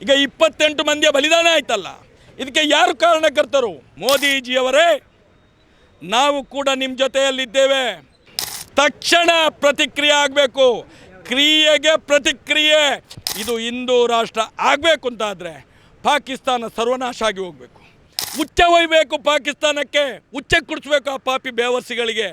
ಈಗ 28 ಮಂದಿಯ ಬಲಿದಾನ ಆಯ್ತಲ್ಲ, ಇದಕ್ಕೆ ಯಾರು ಕಾರಣಕರ್ತರು? ಮೋದಿಜಿಯವರೇ, ನಾವು ಕೂಡ ನಿಮ್ಮ ಜೊತೆಯಲ್ಲಿದ್ದೇವೆ. ತಕ್ಷಣ ಪ್ರತಿಕ್ರಿಯೆ ಆಗಬೇಕು, ಕ್ರಿಯೆಗೆ ಪ್ರತಿಕ್ರಿಯೆ. ಇದು ಹಿಂದೂ ರಾಷ್ಟ್ರ ಆಗಬೇಕು ಅಂತಾದರೆ ಪಾಕಿಸ್ತಾನ ಸರ್ವನಾಶ ಆಗಿ ಹೋಗಬೇಕು. ಉಚ್ಚ ಒಯ್ಯಬೇಕು, ಪಾಕಿಸ್ತಾನಕ್ಕೆ ಉಚ್ಚ ಕುಡಿಸ್ಬೇಕು ಆ ಪಾಪಿ ಬೇವರ್ಸಿಗಳಿಗೆ.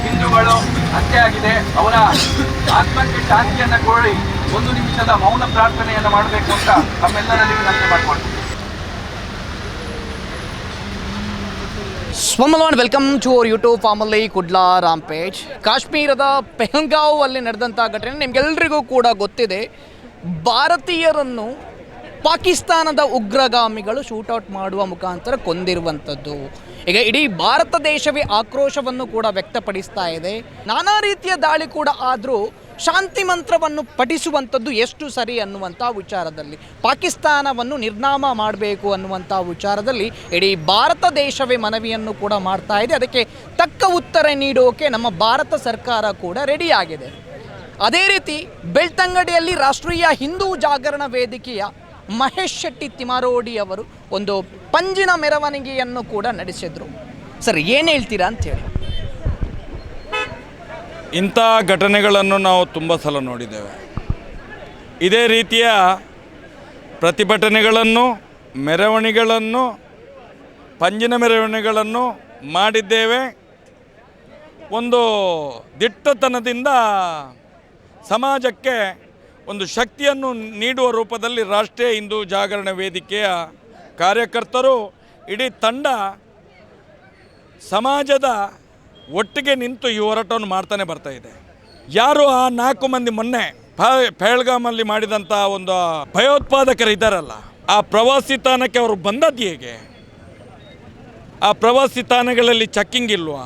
ಹಿಂದೂಗಳು ಹತ್ಯೆ ಆಗಿದೆ, ಅವರ ಆತ್ಮಕ್ಕೆ ಶಾಂತಿಯನ್ನು ಕೋರಿ 1 ನಿಮಿಷದ ಮೌನ ಪ್ರಾರ್ಥನೆಯನ್ನು ಮಾಡಬೇಕು ಅಂತ ತಮ್ಮೆಲ್ಲರಲ್ಲಿ ವಿನಂತಿ ಮಾಡಿಕೊಳ್ತೀವಿ. ಸ್ವಾಮಲವಾನ್, welcome to our YouTube family Kudla Rampage. ಕಾಶ್ಮೀರದ ಪೆಹಲ್ಗಾವ್ ಅಲ್ಲಿ ನಡೆದಂಥ ಘಟನೆ ನಿಮಗೆಲ್ಲರಿಗೂ ಕೂಡ ಗೊತ್ತಿದೆ. ಭಾರತೀಯರನ್ನು ಪಾಕಿಸ್ತಾನದ ಉಗ್ರಗಾಮಿಗಳು ಶೂಟೌಟ್ ಮಾಡುವ ಮುಖಾಂತರ ಕೊಂದಿರುವಂಥದ್ದು. ಈಗ ಇಡೀ ಭಾರತ ದೇಶವೇ ಆಕ್ರೋಶವನ್ನು ಕೂಡ ವ್ಯಕ್ತಪಡಿಸ್ತಾ ಇದೆ. ನಾನಾ ರೀತಿಯ ದಾಳಿ ಕೂಡ ಆದರೂ ಶಾಂತಿ ಮಂತ್ರವನ್ನು ಪಠಿಸುವಂಥದ್ದು ಎಷ್ಟು ಸರಿ ಅನ್ನುವಂಥ ವಿಚಾರದಲ್ಲಿ, ಪಾಕಿಸ್ತಾನವನ್ನು ನಿರ್ನಾಮ ಮಾಡಬೇಕು ಅನ್ನುವಂಥ ವಿಚಾರದಲ್ಲಿ ಇಡೀ ಭಾರತ ದೇಶವೇ ಮನವಿಯನ್ನು ಕೂಡ ಮಾಡ್ತಾ ಇದೆ. ಅದಕ್ಕೆ ತಕ್ಕ ಉತ್ತರ ನೀಡೋಕೆ ನಮ್ಮ ಭಾರತ ಸರ್ಕಾರ ಕೂಡ ರೆಡಿಯಾಗಿದೆ. ಅದೇ ರೀತಿ ಬೆಳ್ತಂಗಡಿಯಲ್ಲಿ ರಾಷ್ಟ್ರೀಯ ಹಿಂದೂ ಜಾಗರಣ ವೇದಿಕೆಯ ಮಹೇಶ್ ಶೆಟ್ಟಿ ತಿಮಾರೋಡಿ ಅವರು ಒಂದು ಪಂಜಿನ ಮೆರವಣಿಗೆಯನ್ನು ಕೂಡ ನಡೆಸಿದ್ರು. ಸರ್, ಏನು ಹೇಳ್ತೀರಾ ಅಂತೇಳಿ? ಇಂಥ ಘಟನೆಗಳನ್ನು ನಾವು ತುಂಬ ಸಲ ನೋಡಿದ್ದೇವೆ. ಇದೇ ರೀತಿಯ ಪ್ರತಿಭಟನೆಗಳನ್ನು, ಮೆರವಣಿಗೆಗಳನ್ನು, ಪಂಜಿನ ಮೆರವಣಿಗೆಗಳನ್ನು ಮಾಡಿದ್ದೇವೆ. ಒಂದು ದಿಟ್ಟತನದಿಂದ ಸಮಾಜಕ್ಕೆ ಒಂದು ಶಕ್ತಿಯನ್ನು ನೀಡುವ ರೂಪದಲ್ಲಿ ರಾಷ್ಟ್ರೀಯ ಹಿಂದೂ ಜಾಗರಣ ವೇದಿಕೆಯ ಕಾರ್ಯಕರ್ತರು, ಇಡೀ ತಂಡ ಸಮಾಜದ ಒಟ್ಟಿಗೆ ನಿಂತು ಈ ಹೋರಾಟವನ್ನು ಮಾಡ್ತಾನೆ ಬರ್ತಾ ಇದೆ. ಯಾರು ಆ 4 ಮಂದಿ ಮೊನ್ನೆ ಪಹಲ್ಗಾಮಲ್ಲಿ ಮಾಡಿದಂಥ ಒಂದು ಭಯೋತ್ಪಾದಕರು ಇದ್ದಾರಲ್ಲ, ಆ ಪ್ರವಾಸಿ ತಾಣಕ್ಕೆ ಅವರು ಬಂದದ್ದು ಹೇಗೆ? ಆ ಪ್ರವಾಸಿ ತಾಣಗಳಲ್ಲಿ ಚೆಕ್ಕಿಂಗ್ ಇಲ್ವಾ?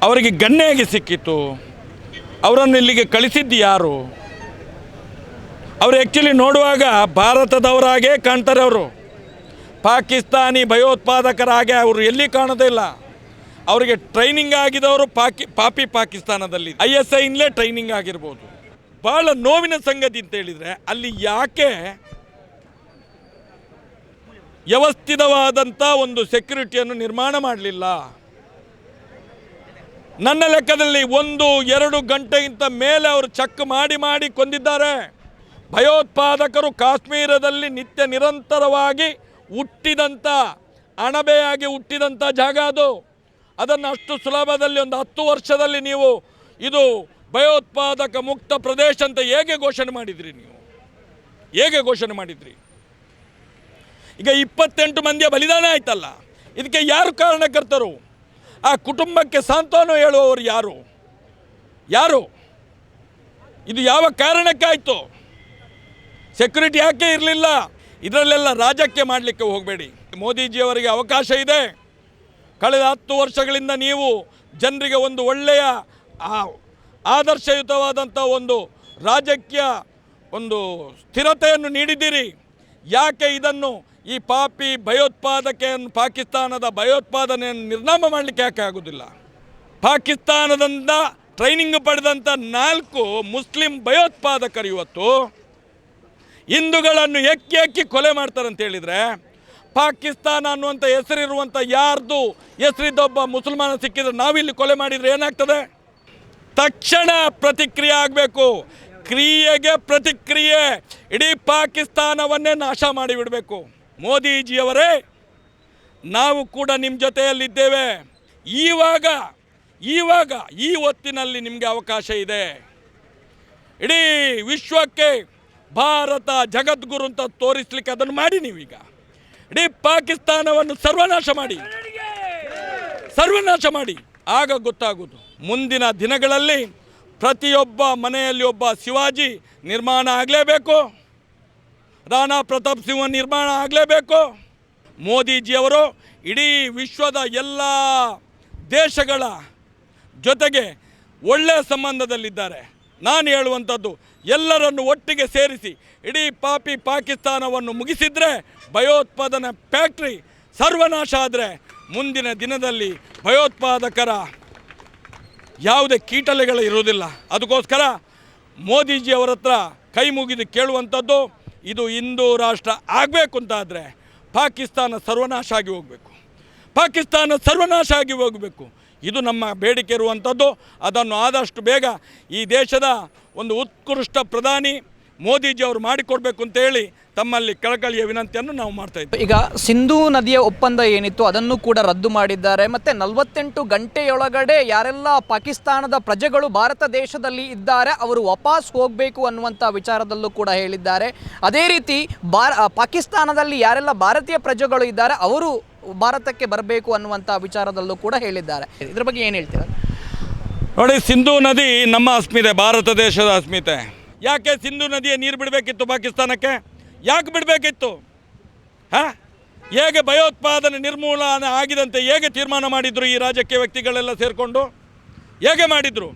ಅವರಿಗೆ ಗನ್ನೆ ಹೇಗೆ ಸಿಕ್ಕಿತ್ತು? ಅವರನ್ನು ಇಲ್ಲಿಗೆ ಕಳಿಸಿದ್ದು ಯಾರು? ಅವರು ಆ್ಯಕ್ಚುಲಿ ನೋಡುವಾಗ ಭಾರತದವರಾಗೇ ಕಾಣ್ತಾರೆ. ಅವರು ಪಾಕಿಸ್ತಾನಿ ಭಯೋತ್ಪಾದಕರ ಹಾಗೆ ಅವರು ಎಲ್ಲಿ ಕಾಣೋದೇ ಇಲ್ಲ. ಅವರಿಗೆ ಟ್ರೈನಿಂಗ್ ಆಗಿದವರು ಪಾಪಿ ಪಾಕಿಸ್ತಾನದಲ್ಲಿ ISIನಲ್ಲೇ ಟ್ರೈನಿಂಗ್ ಆಗಿರ್ಬೋದು. ಭಾಳ ನೋವಿನ ಸಂಗತಿ ಅಂತ ಹೇಳಿದರೆ, ಅಲ್ಲಿ ಯಾಕೆ ವ್ಯವಸ್ಥಿತವಾದಂಥ ಒಂದು ಸೆಕ್ಯೂರಿಟಿಯನ್ನು ನಿರ್ಮಾಣ ಮಾಡಲಿಲ್ಲ? ನನ್ನ ಲೆಕ್ಕದಲ್ಲಿ 1-2 ಗಂಟೆಗಿಂತ ಮೇಲೆ ಅವರು ಚೆಕ್ ಮಾಡಿ ಕೊಂದಿದ್ದಾರೆ. ಭಯೋತ್ಪಾದಕರು ಕಾಶ್ಮೀರದಲ್ಲಿ ನಿತ್ಯ ನಿರಂತರವಾಗಿ ಹುಟ್ಟಿದಂಥ, ಅಣಬೆಯಾಗಿ ಹುಟ್ಟಿದಂಥ ಜಾಗ ಅದು. ಅದನ್ನು ಅಷ್ಟು ಸುಲಭದಲ್ಲಿ ಒಂದು 10 ವರ್ಷದಲ್ಲಿ ನೀವು ಇದು ಭಯೋತ್ಪಾದಕ ಮುಕ್ತ ಪ್ರದೇಶ ಅಂತ ಹೇಗೆ ಘೋಷಣೆ ಮಾಡಿದ್ರಿ? ನೀವು ಹೇಗೆ ಘೋಷಣೆ ಮಾಡಿದ್ರಿ? ಈಗ 28 ಮಂದಿಯ ಬಲಿದಾನ ಆಯ್ತಲ್ಲ, ಇದಕ್ಕೆ ಯಾರು ಕಾರಣಕರ್ತರು? ಆ ಕುಟುಂಬಕ್ಕೆ ಸಾಂತ್ವನ ಹೇಳುವವರು ಯಾರು? ಇದು ಯಾವ ಕಾರಣಕ್ಕಾಯಿತು? ಸೆಕ್ಯೂರಿಟಿ ಯಾಕೆ ಇರಲಿಲ್ಲ? ಇದರಲ್ಲೆಲ್ಲ ರಾಜಕೀಯ ಮಾಡಲಿಕ್ಕೆ ಹೋಗಬೇಡಿ. ಮೋದಿಜಿಯವರಿಗೆ ಅವಕಾಶ ಇದೆ. ಕಳೆದ 10 ವರ್ಷಗಳಿಂದ ನೀವು ಜನರಿಗೆ ಒಂದು ಒಳ್ಳೆಯ ಆದರ್ಶಯುತವಾದಂಥ ಒಂದು ರಾಜಕೀಯ ಒಂದು ಸ್ಥಿರತೆಯನ್ನು ನೀಡಿದ್ದೀರಿ. ಯಾಕೆ ಇದನ್ನು ಈ ಪಾಪಿ ಭಯೋತ್ಪಾದಕೆಯನ್ನು, ಪಾಕಿಸ್ತಾನದ ಭಯೋತ್ಪಾದನೆಯನ್ನು ನಿರ್ನಾಮ ಮಾಡಲಿಕ್ಕೆ ಯಾಕೆ ಆಗೋದಿಲ್ಲ? ಪಾಕಿಸ್ತಾನದಿಂದ ಟ್ರೈನಿಂಗ್ ಪಡೆದಂಥ 4 ಮುಸ್ಲಿಂ ಭಯೋತ್ಪಾದಕರು ಇವತ್ತು ಹಿಂದೂಗಳನ್ನು ಎಕ್ಕಿ ಕೊಲೆ ಮಾಡ್ತಾರೆ ಅಂತ ಹೇಳಿದರೆ, ಪಾಕಿಸ್ತಾನ ಅನ್ನುವಂಥ ಹೆಸರಿರುವಂಥ ಯಾರ್ದು ಹೆಸರಿದ್ದೊಬ್ಬ ಮುಸಲ್ಮಾನ ಸಿಕ್ಕಿದ್ರೆ ನಾವಿಲ್ಲಿ ಕೊಲೆ ಮಾಡಿದರೆ ಏನಾಗ್ತದೆ? ತಕ್ಷಣ ಪ್ರತಿಕ್ರಿಯೆ ಆಗಬೇಕು. ಕ್ರಿಯೆಗೆ ಪ್ರತಿಕ್ರಿಯೆ. ಇಡೀ ಪಾಕಿಸ್ತಾನವನ್ನೇ ನಾಶ ಮಾಡಿಬಿಡಬೇಕು. ಮೋದಿಜಿಯವರೇ, ನಾವು ಕೂಡ ನಿಮ್ಮ ಜೊತೆಯಲ್ಲಿದ್ದೇವೆ. ಈವಾಗ ಈ ಹೊತ್ತಿನಲ್ಲಿ ನಿಮಗೆ ಅವಕಾಶ ಇದೆ. ಇಡೀ ವಿಶ್ವಕ್ಕೆ ಭಾರತ ಜಗದ್ಗುರು ಅಂತ ತೋರಿಸ್ಲಿಕ್ಕೆ ಅದನ್ನು ಮಾಡಿ. ನೀವೀಗ ಇಡೀ ಪಾಕಿಸ್ತಾನವನ್ನು ಸರ್ವನಾಶ ಮಾಡಿ. ಆಗ ಗೊತ್ತಾಗೋದು. ಮುಂದಿನ ದಿನಗಳಲ್ಲಿ ಪ್ರತಿಯೊಬ್ಬ ಮನೆಯಲ್ಲಿ ಒಬ್ಬ ಶಿವಾಜಿ ನಿರ್ಮಾಣ ಆಗಲೇಬೇಕು. ರಾಣಾ ಪ್ರತಾಪ್ ಸಿಂಹ ನಿರ್ಮಾಣ ಆಗಲೇಬೇಕು. ಮೋದಿಜಿಯವರು ಇಡೀ ವಿಶ್ವದ ಎಲ್ಲ ದೇಶಗಳ ಜೊತೆಗೆ ಒಳ್ಳೆಯ ಸಂಬಂಧದಲ್ಲಿದ್ದಾರೆ. ನಾನು ಹೇಳುವಂಥದ್ದು, ಎಲ್ಲರನ್ನು ಒಟ್ಟಿಗೆ ಸೇರಿಸಿ ಇಡೀ ಪಾಕಿಸ್ತಾನವನ್ನು ಮುಗಿಸಿದರೆ, ಭಯೋತ್ಪಾದನೆ ಫ್ಯಾಕ್ಟ್ರಿ ಸರ್ವನಾಶ ಆದರೆ ಮುಂದಿನ ದಿನದಲ್ಲಿ ಭಯೋತ್ಪಾದಕರ ಯಾವುದೇ ಕೀಟಲೆಗಳು ಇರುವುದಿಲ್ಲ. ಅದಕ್ಕೋಸ್ಕರ ಮೋದಿಜಿಯವರ ಹತ್ರ ಕೈ ಮುಗಿದು ಕೇಳುವಂಥದ್ದು, ಇದು ಹಿಂದೂ ರಾಷ್ಟ್ರ ಆಗಬೇಕು ಅಂತಾದರೆ ಪಾಕಿಸ್ತಾನ ಸರ್ವನಾಶ ಆಗಿ ಹೋಗಬೇಕು. ಇದು ನಮ್ಮ ಬೇಡಿಕೆ ಇರುವಂಥದ್ದು. ಅದನ್ನು ಆದಷ್ಟು ಬೇಗ ಈ ದೇಶದ ಒಂದು ಉತ್ಕೃಷ್ಟ ಪ್ರಧಾನಿ ಮೋದಿಜಿಯವರು ಮಾಡಿಕೊಡ್ಬೇಕು ಅಂತೇಳಿ ತಮ್ಮಲ್ಲಿ ಕಳಕಳಿಯ ವಿನಂತಿಯನ್ನು ನಾವು ಮಾಡ್ತಾ ಇದ್ದೀವಿ. ಈಗ ಸಿಂಧೂ ನದಿಯ ಒಪ್ಪಂದ ಏನಿತ್ತು ಅದನ್ನು ಕೂಡ ರದ್ದು ಮಾಡಿದ್ದಾರೆ. ಮತ್ತು 48 ಗಂಟೆಯೊಳಗಡೆ ಯಾರೆಲ್ಲ ಪಾಕಿಸ್ತಾನದ ಪ್ರಜೆಗಳು ಭಾರತ ದೇಶದಲ್ಲಿ ಇದ್ದಾರೆ ಅವರು ವಾಪಸ್ ಹೋಗಬೇಕು ಅನ್ನುವಂಥ ವಿಚಾರದಲ್ಲೂ ಕೂಡ ಹೇಳಿದ್ದಾರೆ. ಅದೇ ರೀತಿ ಪಾಕಿಸ್ತಾನದಲ್ಲಿ ಯಾರೆಲ್ಲ ಭಾರತೀಯ ಪ್ರಜೆಗಳು ಇದ್ದಾರೆ ಅವರು ಭಾರತಕ್ಕೆ ಬರಬೇಕು ಅನ್ನುವಂಥ ವಿಚಾರದಲ್ಲೂ ಕೂಡ ಹೇಳಿದ್ದಾರೆ. ಇದ್ರ ಬಗ್ಗೆ ಏನು ಹೇಳ್ತೀರಾ? ನೋಡಿ, ಸಿಂಧೂ ನದಿ ನಮ್ಮ ಅಸ್ಮಿತೆ, ಭಾರತ ದೇಶದ ಅಸ್ಮಿತೆ. ಯಾಕೆ ಸಿಂಧೂ ನದಿಯ ನೀರು ಬಿಡಬೇಕಿತ್ತು ಪಾಕಿಸ್ತಾನಕ್ಕೆ? ಯಾಕೆ ಬಿಡಬೇಕಿತ್ತು? ಹೇಗೆ ಭಯೋತ್ಪಾದನೆ ನಿರ್ಮೂಲನೆ ಆಗಿದಂತೆ ಹೇಗೆ ತೀರ್ಮಾನ ಮಾಡಿದರು ಈ ರಾಜಕೀಯ ವ್ಯಕ್ತಿಗಳೆಲ್ಲ ಸೇರಿಕೊಂಡು? ಹೇಗೆ ಮಾಡಿದರು?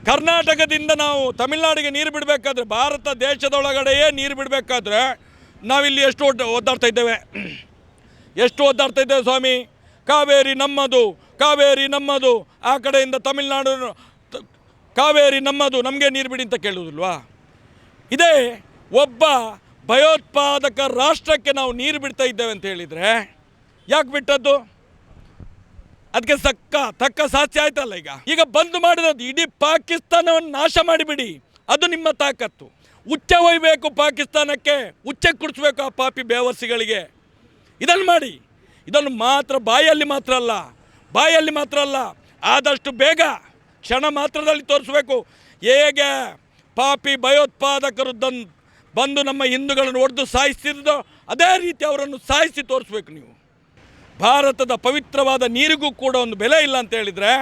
ಕರ್ನಾಟಕದಿಂದ ನಾವು ತಮಿಳುನಾಡಿಗೆ ನೀರು ಬಿಡಬೇಕಾದ್ರೆ, ಭಾರತ ದೇಶದೊಳಗಡೆಯೇ ನೀರು ಬಿಡಬೇಕಾದ್ರೆ ನಾವಿಲ್ಲಿ ಎಷ್ಟು ಒದ್ದಾಡ್ತಾ ಇದ್ದೇವೆ ಸ್ವಾಮಿ. ಕಾವೇರಿ ನಮ್ಮದು, ಆ ಕಡೆಯಿಂದ ತಮಿಳುನಾಡು ಕಾವೇರಿ ನಮ್ಮದು, ನಮಗೆ ನೀರು ಬಿಡಿ ಅಂತ ಕೇಳುವುದಿಲ್ವಾ? ಇದೇ ಒಬ್ಬ ಭಯೋತ್ಪಾದಕ ರಾಷ್ಟ್ರಕ್ಕೆ ನಾವು ನೀರು ಬಿಡ್ತಾ ಇದ್ದೇವೆ ಅಂತ ಹೇಳಿದರೆ ಯಾಕೆ ಬಿಟ್ಟದ್ದು? ಅದಕ್ಕೆ ತಕ್ಕ ಸಾಧ್ಯ ಆಯ್ತಲ್ಲ. ಈಗ ಬಂದು ಮಾಡಿರೋದು ಇಡೀ ಪಾಕಿಸ್ತಾನವನ್ನು ನಾಶ ಮಾಡಿಬಿಡಿ. ಅದು ನಿಮ್ಮ ತಾಕತ್ತು. ಉಚ್ಚ ಒಯ್ಯಬೇಕು ಪಾಕಿಸ್ತಾನಕ್ಕೆ, ಉಚ್ಚ ಕುಡಿಸ್ಬೇಕು ಆ ಪಾಪಿ ಬೇವರ್ಸಿಗಳಿಗೆ. ಇದನ್ನು ಮಾಡಿ. ಇದನ್ನು ಮಾತ್ರ ಬಾಯಲ್ಲಿ ಮಾತ್ರ ಅಲ್ಲ, ಆದಷ್ಟು ಬೇಗ ಕ್ಷಣ ಮಾತ್ರದಲ್ಲಿ ತೋರಿಸ್ಬೇಕು. ಹೇಗೆ ಪಾಪಿ ಭಯೋತ್ಪಾದಕರು ಬಂದು ನಮ್ಮ ಹಿಂದೂಗಳನ್ನು ಹೊಡೆದು ಸಾಯಿಸ್ತಿರೋದೋ ಅದೇ ರೀತಿ ಅವರನ್ನು ಸಾಯಿಸಿ ತೋರಿಸ್ಬೇಕು. ನೀವು ಭಾರತದ ಪವಿತ್ರವಾದ ನೀರಿಗೂ ಕೂಡ ಒಂದು ಬೆಲೆ ಇಲ್ಲ ಅಂತ ಹೇಳಿದರೆ,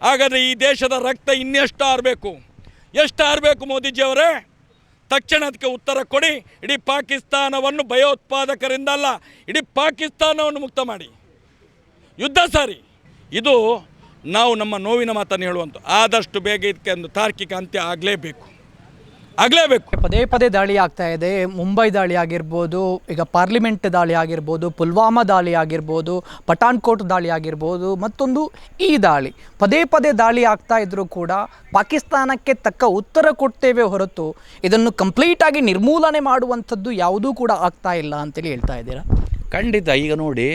ಹಾಗಾದರೆ ಈ ದೇಶದ ರಕ್ತ ಇನ್ನೆಷ್ಟು ಆರಬೇಕು ಮೋದಿಜಿಯವರೇ? ತಕ್ಷಣ ಅದಕ್ಕೆ ಉತ್ತರ ಕೊಡಿ. ಇಡೀ ಪಾಕಿಸ್ತಾನವನ್ನು ಭಯೋತ್ಪಾದಕರಿಂದ ಅಲ್ಲ, ಇಡೀ ಪಾಕಿಸ್ತಾನವನ್ನು ಮುಕ್ತ ಮಾಡಿ, ಯುದ್ಧ ಸಾರಿ. ಇದು ನಾವು ನಮ್ಮ ನೋವಿನ ಮಾತನ್ನು ಹೇಳುವಂಥ. ಆದಷ್ಟು ಬೇಗ ಇದಕ್ಕೆ ಒಂದು ತಾರ್ಕಿಕ ಅಂತ್ಯ ಆಗಲೇಬೇಕು. ಪದೇ ದಾಳಿ ಆಗ್ತಾ ಇದೆ. ಮುಂಬೈ ದಾಳಿ ಆಗಿರ್ಬೋದು, ಈಗ ಪಾರ್ಲಿಮೆಂಟ್ ದಾಳಿ ಆಗಿರ್ಬೋದು, ಪುಲ್ವಾಮಾ ದಾಳಿ ಆಗಿರ್ಬೋದು, ಪಠಾನ್ಕೋಟ್ ದಾಳಿ ಆಗಿರ್ಬೋದು, ಮತ್ತೊಂದು ಈ ದಾಳಿ. ಪದೇ ದಾಳಿ ಆಗ್ತಾ ಇದ್ದರೂ ಕೂಡ ಪಾಕಿಸ್ತಾನಕ್ಕೆ ತಕ್ಕ ಉತ್ತರ ಕೊಡ್ತೇವೆ ಹೊರತು ಇದನ್ನು ಕಂಪ್ಲೀಟಾಗಿ ನಿರ್ಮೂಲನೆ ಮಾಡುವಂಥದ್ದು ಯಾವುದೂ ಕೂಡ ಆಗ್ತಾ ಇಲ್ಲ ಅಂತೇಳಿ ಹೇಳ್ತಾ ಇದ್ದೀರಾ? ಖಂಡಿತ. ಈಗ ನೋಡಿ,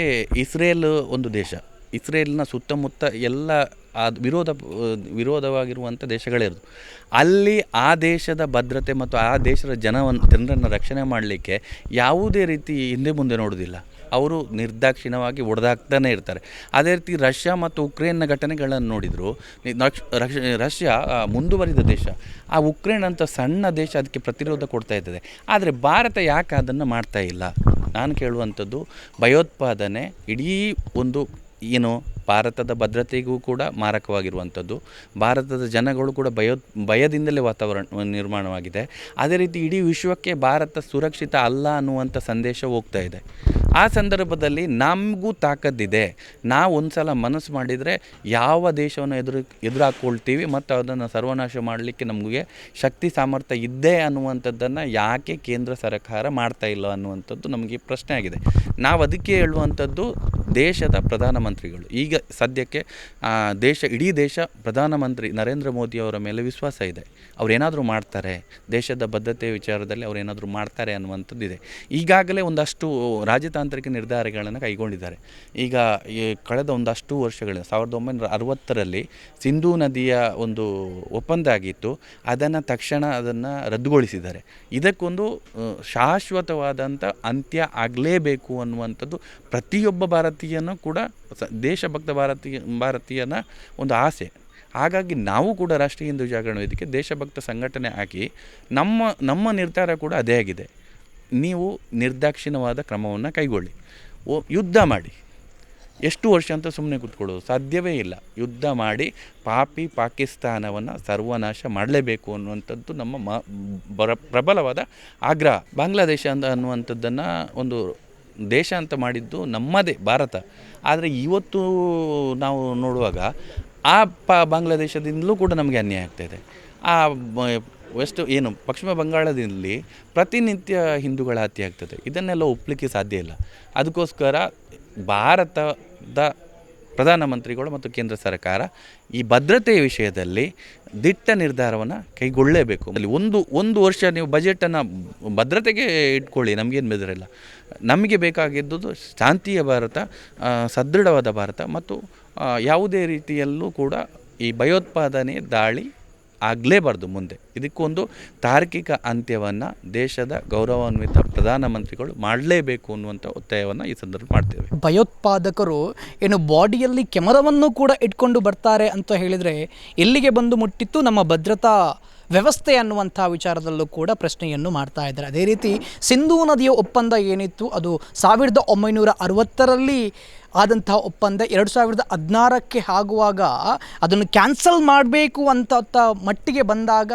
ಇಸ್ರೇಲ್ ಒಂದು ದೇಶ, ಇಸ್ರೇಲ್ನ ಸುತ್ತಮುತ್ತ ಎಲ್ಲ ವಿರೋಧವಾಗಿರುವಂಥ ದೇಶಗಳಿರೋದು. ಅಲ್ಲಿ ಆ ದೇಶದ ಭದ್ರತೆ ಮತ್ತು ಆ ದೇಶದ ಜನರನ್ನು ರಕ್ಷಣೆ ಮಾಡಲಿಕ್ಕೆ ಯಾವುದೇ ರೀತಿ ಹಿಂದೆ ಮುಂದೆ ನೋಡೋದಿಲ್ಲ. ಅವರು ನಿರ್ದಾಕ್ಷಿಣ್ಯವಾಗಿ ಹೊಡೆದಾಕ್ತಾನೆ ಇರ್ತಾರೆ. ಅದೇ ರೀತಿ ರಷ್ಯಾ ಮತ್ತು ಉಕ್ರೇನ್ನ ಘಟನೆಗಳನ್ನು ನೋಡಿದರು. ರಷ್ಯಾ ಮುಂದುವರಿದ ದೇಶ, ಆ ಉಕ್ರೇನ್ ಅಂತ ಸಣ್ಣ ದೇಶ ಅದಕ್ಕೆ ಪ್ರತಿರೋಧ ಕೊಡ್ತಾ ಇರ್ತದೆ. ಆದರೆ ಭಾರತ ಯಾಕೆ ಅದನ್ನು ಮಾಡ್ತಾ ಇಲ್ಲ? ನಾನು ಕೇಳುವಂಥದ್ದು, ಭಯೋತ್ಪಾದನೆ ಇಡೀ ಒಂದು ಭಾರತದ ಭದ್ರತೆಗೂ ಕೂಡ ಮಾರಕವಾಗಿರುವಂಥದ್ದು. ಭಾರತದ ಜನಗಳು ಕೂಡ ಭಯದಿಂದಲೇ ವಾತಾವರಣ ನಿರ್ಮಾಣವಾಗಿದೆ. ಅದೇ ರೀತಿ ಇಡೀ ವಿಶ್ವಕ್ಕೆ ಭಾರತ ಸುರಕ್ಷಿತ ಅಲ್ಲ ಅನ್ನುವಂಥ ಸಂದೇಶ ಹೋಗ್ತಾ ಇದೆ. ಆ ಸಂದರ್ಭದಲ್ಲಿ ನಮಗೂ ತಾಕತ್ತಿದೆ. ನಾವು ಒಂದು ಸಲ ಮನಸ್ಸು ಮಾಡಿದರೆ ಯಾವ ದೇಶವನ್ನು ಎದುರಾಕೊಳ್ತೀವಿ ಮತ್ತು ಅದನ್ನು ಸರ್ವನಾಶ ಮಾಡಲಿಕ್ಕೆ ನಮಗೆ ಶಕ್ತಿ ಸಾಮರ್ಥ್ಯ ಇದೆ ಅನ್ನುವಂಥದ್ದನ್ನು ಯಾಕೆ ಕೇಂದ್ರ ಸರ್ಕಾರ ಮಾಡ್ತಾ ಇಲ್ಲ ಅನ್ನುವಂಥದ್ದು ನಮಗೆ ಪ್ರಶ್ನೆ ಆಗಿದೆ. ನಾವು ಅದಕ್ಕೆ ಹೇಳುವಂಥದ್ದು, ದೇಶದ ಪ್ರಧಾನಮಂತ್ರಿಗಳು ಈಗ ಸದ್ಯಕ್ಕೆ ಇಡೀ ದೇಶ ಪ್ರಧಾನಮಂತ್ರಿ ನರೇಂದ್ರ ಮೋದಿ ಅವರ ಮೇಲೆ ವಿಶ್ವಾಸ ಇದೆ. ಅವರೇನಾದರೂ ಮಾಡ್ತಾರೆ, ದೇಶದ ಭದ್ರತೆ ವಿಚಾರದಲ್ಲಿ ಅವರೇನಾದರೂ ಮಾಡ್ತಾರೆ ಅನ್ನುವಂಥದ್ದಿದೆ. ಈಗಾಗಲೇ ಒಂದಷ್ಟು ರಾಜತಾಂತ್ರಿಕ ರಾಜತಾಂತ್ರಿಕ ನಿರ್ಧಾರಗಳನ್ನು ಕೈಗೊಂಡಿದ್ದಾರೆ. ಈಗ ಈ ಕಳೆದ ಒಂದಷ್ಟು ವರ್ಷಗಳಿಂದ 1960ರಲ್ಲಿ ಸಿಂಧೂ ನದಿಯ ಒಂದು ಒಪ್ಪಂದ ಆಗಿತ್ತು, ಅದನ್ನು ರದ್ದುಗೊಳಿಸಿದ್ದಾರೆ. ಇದಕ್ಕೊಂದು ಶಾಶ್ವತವಾದಂಥ ಅಂತ್ಯ ಆಗಲೇಬೇಕು ಅನ್ನುವಂಥದ್ದು ಪ್ರತಿಯೊಬ್ಬ ಭಾರತೀಯನೂ ಕೂಡ ದೇಶಭಕ್ತ ಭಾರತೀಯನ ಒಂದು ಆಸೆ. ಹಾಗಾಗಿ ನಾವು ಕೂಡ ರಾಷ್ಟ್ರೀಯ ಹಿಂದೂ ಜಾಗರಣ ವೇದಿಕೆ ದೇಶಭಕ್ತ ಸಂಘಟನೆ ಹಾಕಿ ನಮ್ಮ ನಿರ್ಧಾರ ಕೂಡ ಅದೇ ಆಗಿದೆ. ನೀವು ನಿರ್ದಾಕ್ಷಿಣ್ಯವಾದ ಕ್ರಮವನ್ನು ಕೈಗೊಳ್ಳಿ, ಯುದ್ಧ ಮಾಡಿ. ಎಷ್ಟು ವರ್ಷ ಅಂತ ಸುಮ್ಮನೆ ಕೂತ್ಕೊಳ್ಳೋದು ಸಾಧ್ಯವೇ ಇಲ್ಲ. ಯುದ್ಧ ಮಾಡಿ ಪಾಪಿ ಪಾಕಿಸ್ತಾನವನ್ನು ಸರ್ವನಾಶ ಮಾಡಲೇಬೇಕು ಅನ್ನುವಂಥದ್ದು ನಮ್ಮ ಪ್ರಬಲವಾದ ಆಗ್ರಹ. ಬಾಂಗ್ಲಾದೇಶ ಅನ್ನುವಂಥದ್ದನ್ನು ಒಂದು ದೇಶ ಅಂತ ಮಾಡಿದ್ದು ನಮ್ಮದೇ ಭಾರತ. ಆದರೆ ಇವತ್ತು ನಾವು ನೋಡುವಾಗ ಆ ಬಾಂಗ್ಲಾದೇಶದಿಂದಲೂ ಕೂಡ ನಮಗೆ ಅನ್ಯಾಯ ಆಗ್ತಾಯಿದೆ. ಆ ಪಶ್ಚಿಮ ಬಂಗಾಳದಲ್ಲಿ ಪ್ರತಿನಿತ್ಯ ಹಿಂದೂಗಳ ಹತ್ಯೆ ಆಗ್ತದೆ. ಇದನ್ನೆಲ್ಲ ಒಪ್ಪಲಿಕ್ಕೆ ಸಾಧ್ಯ ಇಲ್ಲ. ಅದಕ್ಕೋಸ್ಕರ ಭಾರತದ ಪ್ರಧಾನಮಂತ್ರಿಗಳು ಮತ್ತು ಕೇಂದ್ರ ಸರ್ಕಾರ ಈ ಭದ್ರತೆಯ ವಿಷಯದಲ್ಲಿ ದಿಟ್ಟ ನಿರ್ಧಾರವನ್ನು ಕೈಗೊಳ್ಳಲೇಬೇಕು. ಅಲ್ಲಿ ಒಂದು ವರ್ಷ ನೀವು ಬಜೆಟನ್ನು ಭದ್ರತೆಗೆ ಇಟ್ಕೊಳ್ಳಿ, ನಮಗೇನು ಬೆದರಿಲ್ಲ. ನಮಗೆ ಬೇಕಾಗಿದ್ದುದು ಶಾಂತಿಯ ಭಾರತ, ಸದೃಢವಾದ ಭಾರತ ಮತ್ತು ಯಾವುದೇ ರೀತಿಯಲ್ಲೂ ಕೂಡ ಈ ಭಯೋತ್ಪಾದನೆ ದಾಳಿ ಆಗಲೇಬಾರ್ದು. ಮುಂದೆ ಇದಕ್ಕೊಂದು ತಾರ್ಕಿಕ ಅಂತ್ಯವನ್ನು ದೇಶದ ಗೌರವಾನ್ವಿತ ಪ್ರಧಾನಮಂತ್ರಿಗಳು ಮಾಡಲೇಬೇಕು ಅನ್ನುವಂಥ ಒತ್ತಾಯವನ್ನು ಈ ಸಂದರ್ಭ ಮಾಡ್ತೇವೆ. ಭಯೋತ್ಪಾದಕರು ಏನು ಬಾಡಿಯಲ್ಲಿ ಕ್ಯಾಮರಾವನ್ನು ಕೂಡ ಇಟ್ಕೊಂಡು ಬರ್ತಾರೆ ಅಂತ ಹೇಳಿದರೆ ಎಲ್ಲಿಗೆ ಬಂದು ಮುಟ್ಟಿತ್ತು ನಮ್ಮ ಭದ್ರತಾ ವ್ಯವಸ್ಥೆ ಅನ್ನುವಂಥ ವಿಚಾರದಲ್ಲೂ ಕೂಡ ಪ್ರಶ್ನೆಯನ್ನು ಮಾಡ್ತಾ ಇದ್ದಾರೆ. ಅದೇ ರೀತಿ ಸಿಂಧೂ ನದಿಯ ಒಪ್ಪಂದ ಏನಿತ್ತು ಅದು 1960ರಲ್ಲಿ ಆದಂಥ ಒಪ್ಪಂದ 2016ಕ್ಕೆ ಆಗುವಾಗ ಅದನ್ನು ಕ್ಯಾನ್ಸಲ್ ಮಾಡಬೇಕು ಅಂತ ಮಟ್ಟಿಗೆ ಬಂದಾಗ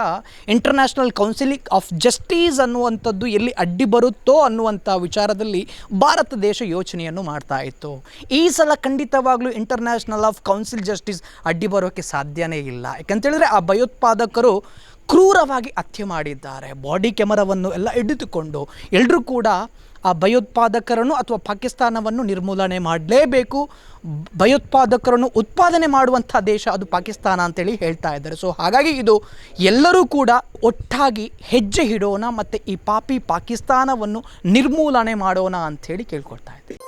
ಇಂಟರ್ನ್ಯಾಷನಲ್ ಕೌನ್ಸಿಲ್ ಆಫ್ ಜಸ್ಟಿಸ್ ಅನ್ನುವಂಥದ್ದು ಎಲ್ಲಿ ಅಡ್ಡಿ ಬರುತ್ತೋ ಅನ್ನುವಂಥ ವಿಚಾರದಲ್ಲಿ ಭಾರತ ದೇಶ ಯೋಚನೆಯನ್ನು ಮಾಡ್ತಾ ಇತ್ತು. ಈ ಸಲ ಖಂಡಿತವಾಗ್ಲೂ ಇಂಟರ್ನ್ಯಾಷನಲ್ ಆಫ್ ಕೌನ್ಸಿಲ್ ಜಸ್ಟಿಸ್ ಅಡ್ಡಿ ಬರೋಕ್ಕೆ ಸಾಧ್ಯನೇ ಇಲ್ಲ. ಯಾಕಂತೇಳಿದ್ರೆ ಆ ಭಯೋತ್ಪಾದಕರು ಕ್ರೂರವಾಗಿ ಹತ್ಯೆ ಮಾಡಿದ್ದಾರೆ. ಬಾಡಿ ಕ್ಯಾಮರಾವನ್ನು ಎಲ್ಲ ಹಿಡಿದುಕೊಂಡು ಎಲ್ಲರೂ ಕೂಡ ಆ ಭಯೋತ್ಪಾದಕರನ್ನು ಅಥವಾ ಪಾಕಿಸ್ತಾನವನ್ನು ನಿರ್ಮೂಲನೆ ಮಾಡಲೇಬೇಕು. ಭಯೋತ್ಪಾದಕರನ್ನು ಉತ್ಪಾದನೆ ಮಾಡುವಂಥ ದೇಶ ಅದು ಪಾಕಿಸ್ತಾನ ಅಂತೇಳಿ ಹೇಳ್ತಾ ಇದ್ದಾರೆ. ಸೊ ಹಾಗಾಗಿ ಇದು ಎಲ್ಲರೂ ಕೂಡ ಒಟ್ಟಾಗಿ ಹೆಜ್ಜೆ ಇಡೋಣ ಮತ್ತು ಈ ಪಾಪಿ ಪಾಕಿಸ್ತಾನವನ್ನು ನಿರ್ಮೂಲನೆ ಮಾಡೋಣ ಅಂಥೇಳಿ ಕೇಳ್ಕೊಳ್ತಾ ಇದ್ದಾರೆ.